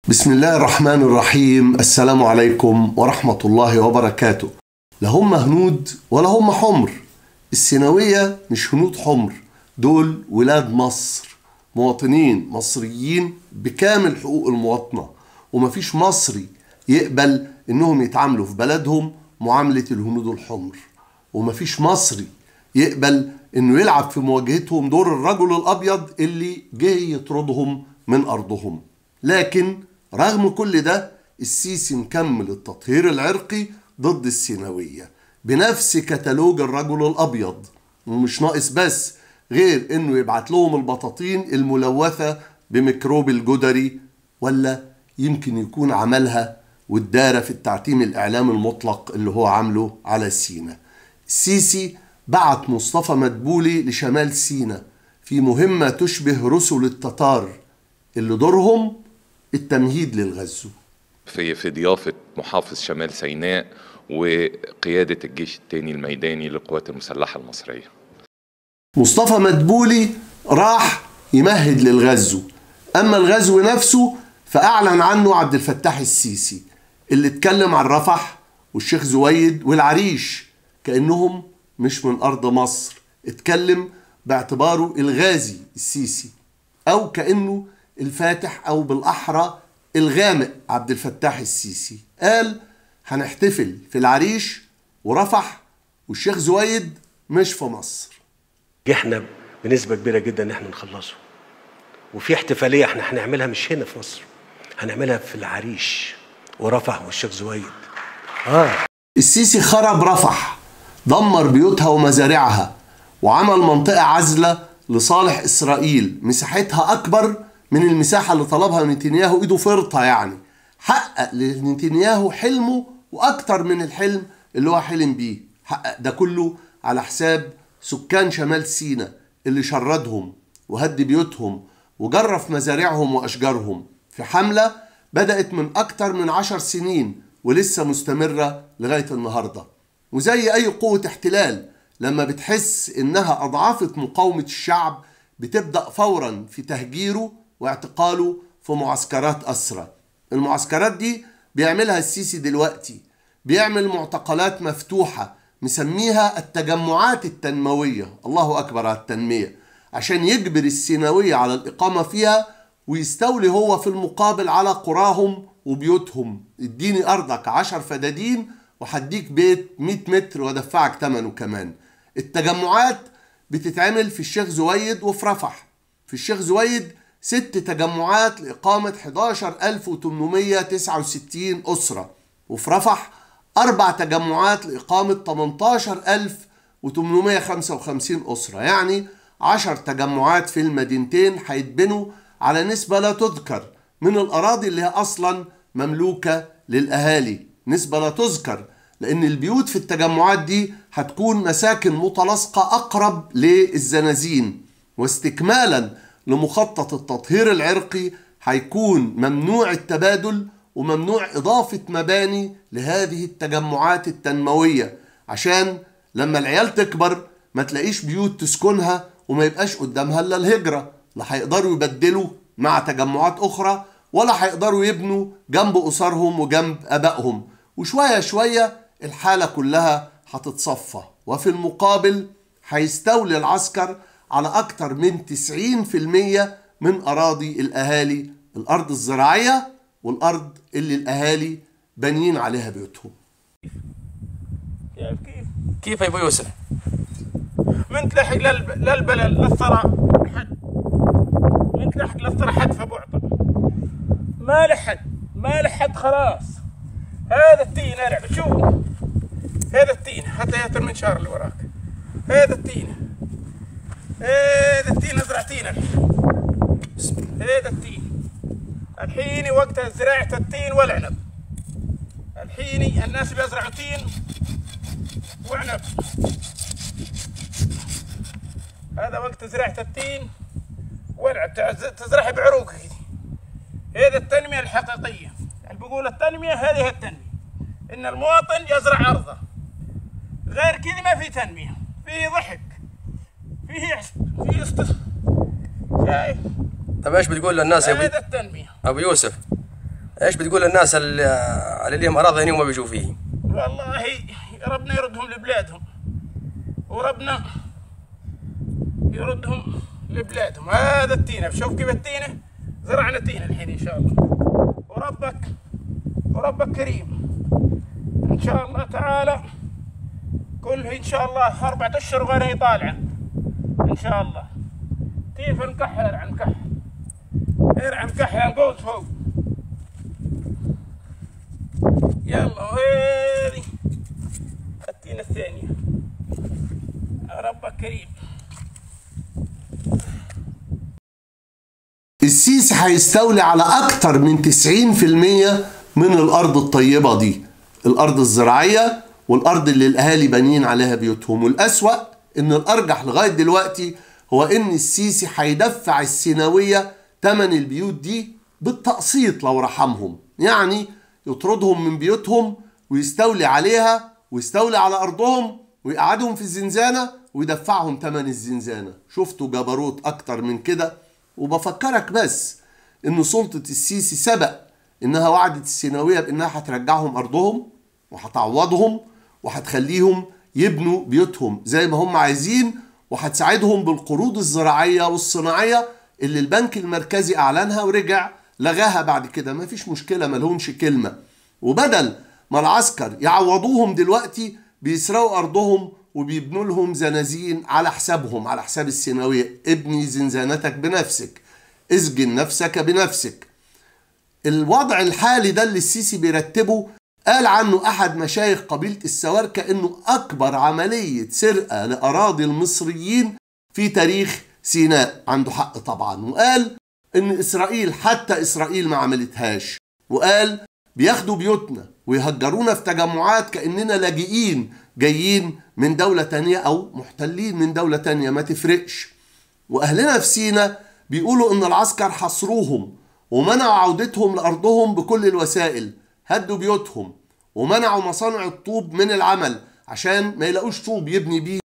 بسم الله الرحمن الرحيم. السلام عليكم ورحمة الله وبركاته. لا هم هنود ولا هم حمر. السيناوية مش هنود حمر، دول ولاد مصر، مواطنين مصريين بكامل حقوق المواطنة، ومفيش مصري يقبل انهم يتعاملوا في بلدهم معاملة الهنود الحمر، ومفيش مصري يقبل انه يلعب في مواجهتهم دور الرجل الابيض اللي جه يطردهم من ارضهم. لكن رغم كل ده السيسي مكمل التطهير العرقي ضد السيناوية بنفس كتالوج الرجل الأبيض، ومش ناقص بس غير إنه يبعت لهم البطاطين الملوثة بميكروب الجدري، ولا يمكن يكون عملها والدارة في التعتيم الإعلامي المطلق اللي هو عامله على سينا. السيسي بعت مصطفى مدبولي لشمال سينا في مهمة تشبه رسل التتار اللي دورهم التمهيد للغزو في ضيافة محافظ شمال سيناء وقيادة الجيش الثاني الميداني للقوات المسلحة المصرية. مصطفى مدبولي راح يمهد للغزو، أما الغزو نفسه فأعلن عنه عبد الفتاح السيسي اللي اتكلم عن رفح والشيخ زويد والعريش كأنهم مش من أرض مصر. اتكلم باعتباره الغازي السيسي، أو كأنه الفاتح، أو بالأحرى الغامق عبد الفتاح السيسي. قال هنحتفل في العريش ورفح والشيخ زويد مش في مصر. احنا بنسبة كبيرة جدا ان احنا نخلصه، وفي احتفالية احنا هنعملها مش هنا في مصر، هنعملها في العريش ورفح والشيخ زويد. السيسي خرب رفح، دمر بيوتها ومزارعها، وعمل منطقة عزلة لصالح إسرائيل مساحتها أكبر من المساحة اللي طلبها نتنياهو. إيده فرطة يعني، حقق لنتنياهو حلمه وأكتر من الحلم اللي هو حلم بيه. حقق ده كله على حساب سكان شمال سينا اللي شردهم وهد بيوتهم وجرف مزارعهم وأشجارهم في حملة بدأت من أكتر من 10 سنين ولسه مستمرة لغاية النهاردة. وزي أي قوة احتلال لما بتحس إنها أضعفت مقاومة الشعب بتبدأ فورا في تهجيره واعتقاله في معسكرات أسرى. المعسكرات دي بيعملها السيسي دلوقتي، بيعمل معتقلات مفتوحة مسميها التجمعات التنموية، الله أكبر على التنمية، عشان يجبر السيناوية على الإقامة فيها ويستولي هو في المقابل على قراهم وبيوتهم. اديني أرضك 10 فدادين وهديك بيت 100 متر وادفعك ثمنه كمان. التجمعات بتتعمل في الشيخ زويد وفي رفح. في الشيخ زويد 6 تجمعات لإقامة 11869 أسرة، وفي رفح 4 تجمعات لإقامة 18855 أسرة، يعني 10 تجمعات في المدينتين هيتبنوا على نسبة لا تذكر من الأراضي اللي هي أصلا مملوكة للأهالي، نسبة لا تذكر، لأن البيوت في التجمعات دي هتكون مساكن متلاصقة أقرب للزنازين. واستكمالا لمخطط التطهير العرقي هيكون ممنوع التبادل وممنوع إضافة مباني لهذه التجمعات التنموية، عشان لما العيال تكبر ما تلاقيش بيوت تسكنها وما يبقاش قدامها إلا الهجرة. لا هيقدروا يبدلوا مع تجمعات أخرى، ولا هيقدروا يبنوا جنب أسرهم وجنب أبائهم، وشوية شوية الحالة كلها هتتصفى. وفي المقابل هيستولي العسكر على أكتر من 90% من أراضي الأهالي، الأرض الزراعية والأرض اللي الأهالي بانيين عليها بيوتهم. كيف يا أبو يوسف؟ من تلحق للبلد للثرى حد، من تلحق للثرى حد فبعطى ما لحد خلاص. هذا التين ألعب، شوف هذا التين، حتى يا المنشار اللي وراك، هذا التين ازرع تين الحين. هذا التين الحين وقت زراعة التين والعنب، الحين الناس بيزرعوا تين وعنب، هذا وقت زراعة التين والعنب، تزرعها بعروقك. هذه التنمية الحقيقية، اللي بيقول التنمية هذه التنمية، إن المواطن يزرع أرضه، غير كذا ما في تنمية، فيه ضحك، فيه شايف. طيب ايش بتقول للناس يا هذا التنمية ابو يوسف؟ ايش بتقول للناس اللي لهم اراضي هنا وما بيجوا فيه؟ والله ربنا يردهم لبلادهم، وربنا يردهم لبلادهم. هذا التينة، شوف كيف التينة، زرعنا تينة الحين ان شاء الله، وربك كريم ان شاء الله تعالى. كله ان شاء الله 4 اشهر وغيرها طالعه ان شاء الله. كيف نكح ارعى نكح يا القوس فوق. يلا وهذه التينة الثانية. ربك كريم. السيسي هيستولي على أكتر من 90% من الأرض الطيبة دي، الأرض الزراعية والأرض اللي الأهالي بانيين عليها بيوتهم. والأسوأ إن الأرجح لغاية دلوقتي هو إن السيسي هيدفع السيناوية تمن البيوت دي بالتقسيط لو رحمهم، يعني يطردهم من بيوتهم ويستولي عليها ويستولي على أرضهم ويقعدهم في الزنزانة ويدفعهم تمن الزنزانة. شفتوا جبروت أكتر من كده؟ وبفكرك بس إن سلطة السيسي سبق إنها وعدت السيناوية بإنها هترجعهم أرضهم وهتعوضهم وهتخليهم يبنوا بيوتهم زي ما هم عايزين، وهتساعدهم بالقروض الزراعية والصناعية اللي البنك المركزي أعلنها ورجع لغاها بعد كده. ما فيش مشكلة، ملهمش كلمة. وبدل ما العسكر يعوضوهم دلوقتي بيسرقوا أرضهم وبيبنوا لهم زنازين على حسابهم، على حساب السيناوية. ابني زنزانتك بنفسك، اسجن نفسك بنفسك. الوضع الحالي ده اللي السيسي بيرتبه قال عنه أحد مشايخ قبيلة السواركة إنه أكبر عملية سرقة لأراضي المصريين في تاريخ سيناء. عنده حق طبعا، وقال إن إسرائيل، حتى إسرائيل ما عملتهاش، وقال بياخدوا بيوتنا ويهجرونا في تجمعات كأننا لاجئين جايين من دولة تانية أو محتلين من دولة تانية، ما تفرقش. وأهلنا في سيناء بيقولوا إن العسكر حصروهم ومنعوا عودتهم لأرضهم بكل الوسائل، هدوا بيوتهم ومنعوا مصانع الطوب من العمل عشان ما يلاقوش طوب يبني بيه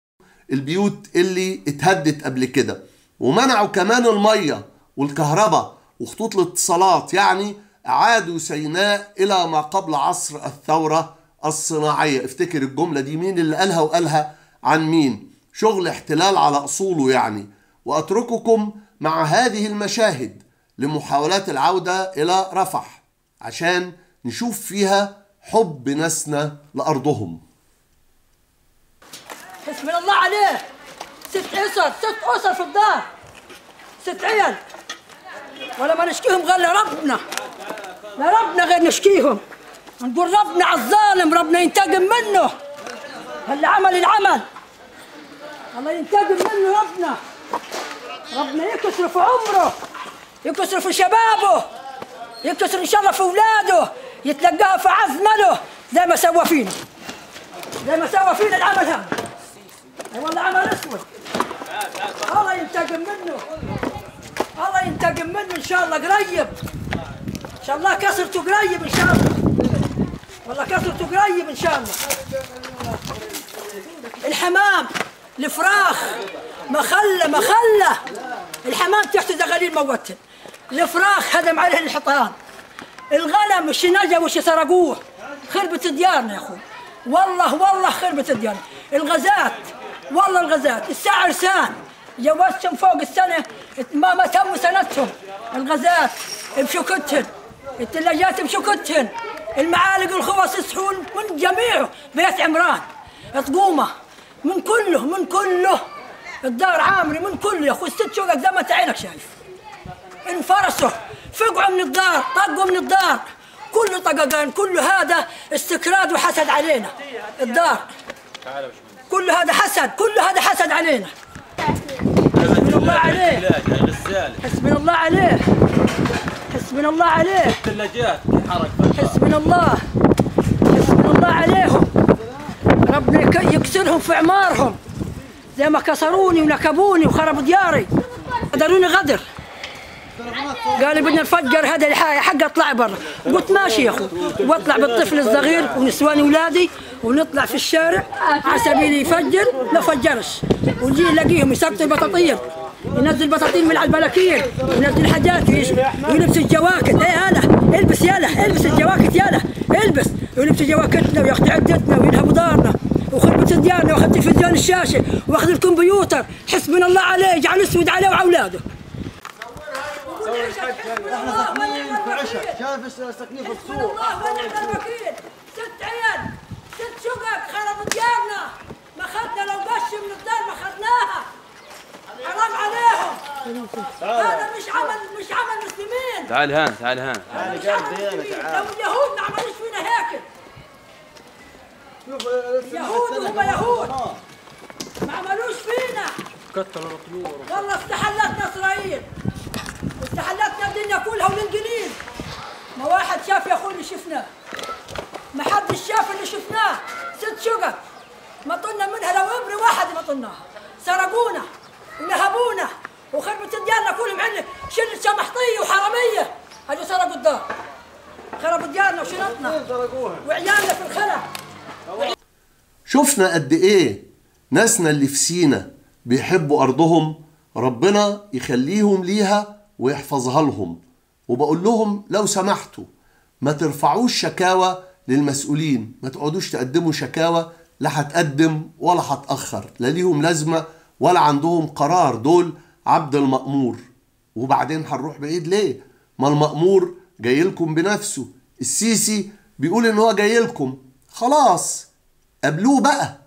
البيوت اللي اتهدت قبل كده، ومنعوا كمان المية والكهرباء وخطوط الاتصالات. يعني أعادوا سيناء إلى ما قبل عصر الثورة الصناعية. افتكر الجملة دي، مين اللي قالها وقالها عن مين؟ شغل احتلال على أصوله يعني. وأترككم مع هذه المشاهد لمحاولات العودة إلى رفح عشان نشوف فيها حب ناسنا لأرضهم. بسم الله عليه. 6 أسر في الدار، 6 عيال، ولا ما نشكيهم غير لربنا، لربنا غير نشكيهم. نقول ربنا على الظالم، ربنا ينتقم منه. اللي عمل العمل الله ينتقم منه. ربنا يكسر في عمره، يكسر في شبابه، يكسر إن شاء الله في أولاده، يتلقاها في عزمله زي ما سوى فينا، زي ما سوى فينا العمل هذا. أي والله عمل أسود. الله ينتقم منه، الله ينتقم منه إن شاء الله قريب. إن شاء الله كسرته قريب إن شاء الله، والله كسرته قريب إن شاء الله. الحمام، الفراخ، مخلة، الحمام تحت زغاليل موتن، الفراخ هدم عليه الحيطان، الغنم وش نجا وش سرقوه. خربت ديارنا يا اخوي، والله خربت ديارنا. الغازات، والله الغازات، الساعة عرسان جوزتهم فوق السنة ما تم سنتهم. الغازات بشكتهن، الثلاجات بشكتهن، المعالق والخوص يصحون من جميعه. بيت عمران، طقومة، من كله الدار عامري، من كله يا اخوي. 6 شقق زي ما انت عينك شايف. انفرسوا، فقعوا من الدار، طقوا من الدار، كله طققان، كله هذا استكراد وحسد علينا. الدار كله هذا حسد، كله هذا حسد علينا. حسبنا الله عليه، حسبنا الله عليه، حسبنا الله عليه. الثلاجات حرق، حسبنا الله عليهم. ربنا يكسرهم في اعمارهم زي ما كسروني ونكبوني وخربوا دياري. قدروني غدر، قالوا بدنا نفجر هذا الحاجة حق اطلع برا. قلت ماشي يا اخو، واطلع بالطفل الصغير ونسوان اولادي ونطلع في الشارع على سبيل يفجر، ما فجرش. ونجي نلاقيهم يسقطوا البطاطين، ينزل بطاطين من على البلاكين، ينزل حاجات ويلبس الجواكت. ايه هذا البس يا ياله البس الجواكت ياله البس، ولبس جواكتنا وياخذ عدتنا وينهبوا دارنا وخربت ديارنا واخذ تلفزيون الشاشه واخذ الكمبيوتر، حسبنا الله عليه يجعل اسود عليه وعولاده. احنا ساكنين في عشا، شايف ساكنين في السوق. الله ونعم الوكيل، 6 عيال 6 شقق خربوا ديارنا، ما اخذنا لو قش من الدار ما اخذناها. حرام عليهم. هذا مش عمل مسلمين. تعال هان تعال هان. تعال لو اليهود ما عملوش فينا هيك. يهود وهم يهود ما عملوش فينا. كتروا الطيور. والله استحلتنا اسرائيل واستحلتنا الدنيا كلها والانجليز. ما واحد شاف يا اخوي اللي شفناه، ما حدش شاف اللي شفناه. 6 شقق ما طلنا منها لو ابره واحد ما طلناها. سرقونا ونهبونا وخربت ديارنا كلهم عندنا شلة شمحطية وحرامية. اجوا سرقوا الدار، خربوا ديارنا وشنطنا وعيالنا في الخلا. شفنا قد ايه ناسنا اللي في سينا بيحبوا ارضهم، ربنا يخليهم ليها ويحفظها لهم. وبقول لهم لو سمحتوا ما ترفعوش شكاوى للمسؤولين، ما تقعدوش تقدموا شكاوى، لا هتقدم ولا هتأخر، لا ليهم لازمة ولا عندهم قرار. دول عبد المأمور. وبعدين هنروح بعيد ليه؟ ما المأمور جاي لكم بنفسه، السيسي بيقول ان هو جاي لكم، خلاص قابلوه بقى،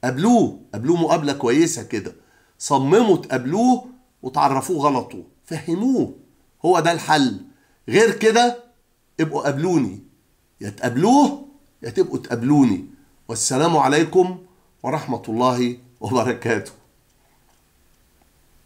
قابلوه مقابلة كويسة كده، صمموا تقابلوه وتعرفوه غلطه، فهموه، هو ده الحل. غير كده ابقوا قابلوني، يا تقابلوه يا تبقوا تقابلوني. والسلام عليكم ورحمة الله وبركاته.